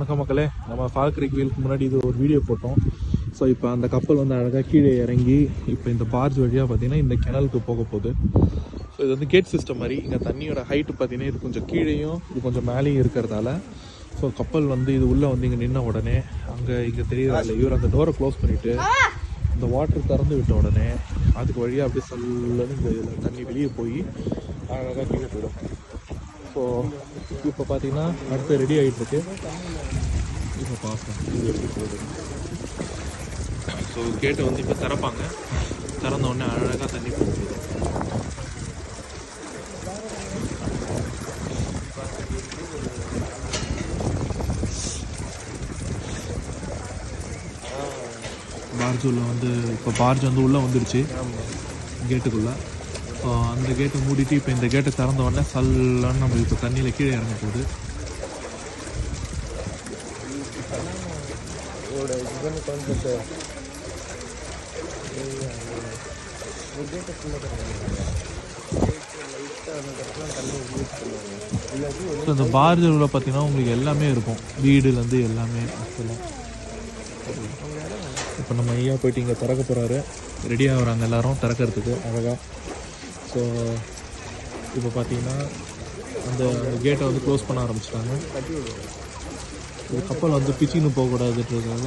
வணக்கம் மக்களே, நம்ம ஃபால் கிரீக் வீலுக்கு முன்னாடி இது ஒரு வீடியோ போட்டோம். ஸோ இப்போ அந்த கப்பல் வந்து அழகாக கீழே இறங்கி இப்போ இந்த பார்ஜ் வழியாக பார்த்தீங்கன்னா இந்த கிணலுக்கு போக போகுது. ஸோ இது வந்து கேட் சிஸ்டம் மாதிரி. இங்கே தண்ணியோட ஹைட்டு பார்த்தீங்கன்னா இது கொஞ்சம் கீழேயும் இது கொஞ்சம் மேலேயும் இருக்கிறதால ஸோ கப்பல் வந்து இது உள்ளே வந்து இங்கே நின்ன உடனே இங்கே தெரியறதில்ல இவர் அந்த டோரை க்ளோஸ் பண்ணிவிட்டு இந்த வாட்டர் திறந்து விட்ட உடனே அதுக்கு வழியாக அப்படியே சல்லுன்னு இந்த இதில் தண்ணி வெளியே போய் அழகாக கீழே போயிடும். ஸோ இப்போ பார்த்தீங்கன்னா அடுத்து ரெடி ஆகிட்டுருக்கு. இப்போ பார்ப்போம் இது எப்படி போகுது. ஸோ கேட்டை வந்து இப்போ திறப்பாங்க. திறந்த உடனே அழகாக தண்ணி போகுது. பார்ஜ் உள்ள வந்து இப்போ பார்ஜ் வந்து உள்ளே வந்துடுச்சு கேட்டுக்குள்ளே. ஸோ அந்த கேட்டை மூடிட்டு இப்போ இந்த கேட்டை திறந்த உடனே சல்லான்னு நம்ம இப்போ தண்ணியில் கீழே இறங்க போகுது. ஸோ இந்த பார்ஜில் பார்த்தீங்கன்னா உங்களுக்கு எல்லாமே இருக்கும், வீடுலேருந்து எல்லாமே. இப்போ நம்ம ஐயா போயிட்டு இங்கே திறக்க போகிறாரு. ரெடி ஆகுறாங்க எல்லோரும் திறக்கிறதுக்கு அழகாக. ஸோ இப்போ பார்த்தீங்கன்னா அந்த கேட்டை வந்து க்ளோஸ் பண்ண ஆரம்பிச்சிட்டாங்க. இது கப்பல் வந்து பிச்சின்னு போகக்கூடாதுன்றதுனால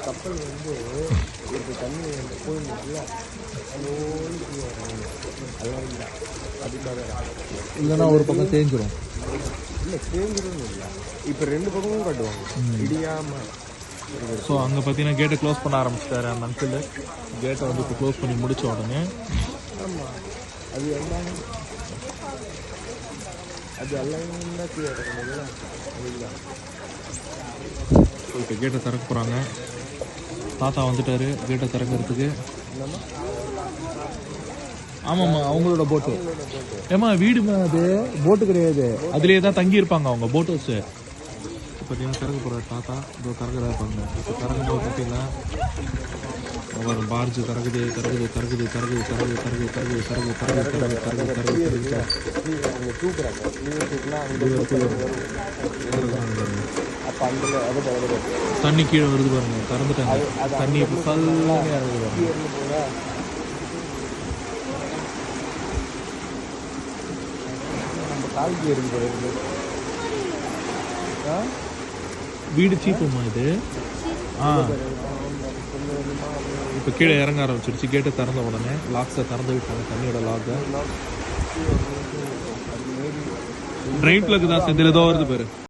கப்பல் வந்து இப்போ தண்ணி போயிருந்துச்சுல இல்லைன்னா ஒரு பக்கம் தேஞ்சிடும். இல்லை தேஞ்சிடும் இல்லை, இப்போ ரெண்டு பக்கமும் கட்டுவாங்க இடியாமல். ஸோ அங்கே பார்த்தீங்கன்னா கேட்டை க்ளோஸ் பண்ண ஆரம்பிச்சிட்டாரு அந்த அங்கிள். கேட்டை வந்து இப்போ க்ளோஸ் பண்ணி முடிச்ச உடனே ஆமாம் அது எல்லாமே தான் கீழே இருக்குங்களா அதுதான். ஸோ இப்போ கேட்டை திறக்க போகிறாங்க. தாத்தா வந்துட்டாரு கேட்டை திறக்கிறதுக்கு. ஆமாம்மா அவங்களோட போட்டு. ஏமா வீடுமா அது போட்டு கிடையாது, அதுலேயே தான் தங்கி இருப்பாங்க அவங்க போட் ஹவுஸு. பார்த்தீங்கன்னா திறக்க போகிற தாத்தா இதோ திறக்கிறதா இருப்பாங்க. இப்போ திறக்கும் போது பார்த்தீங்கன்னா அவர் பார்ஜு திறகுது திறகுது திறகுது திறகுது திறகுது திறகுது திறகுது திறகுது திறகுது திறகுது திறகுது திறகுது தண்ணி கீழே வருது பாருங்க. திறந்துட்டாங்க தண்ணி இப்போ ஃபுல்லாக இறங்குது பாருங்க. நம்ம கால்கி இருக்கு போயிருக்கு. வீடு சீப்புமா இது. இப்போ கீழே இறங்க ஆரம்பிச்சிருச்சு. கேட்டை திறந்த உடனே லாக்ஸை திறந்து விட்டாங்க, தண்ணியோட லாக்கை. ட்ரெயின் பிளக்கு தான் செந்தில் ஏதோ வருது பேர்.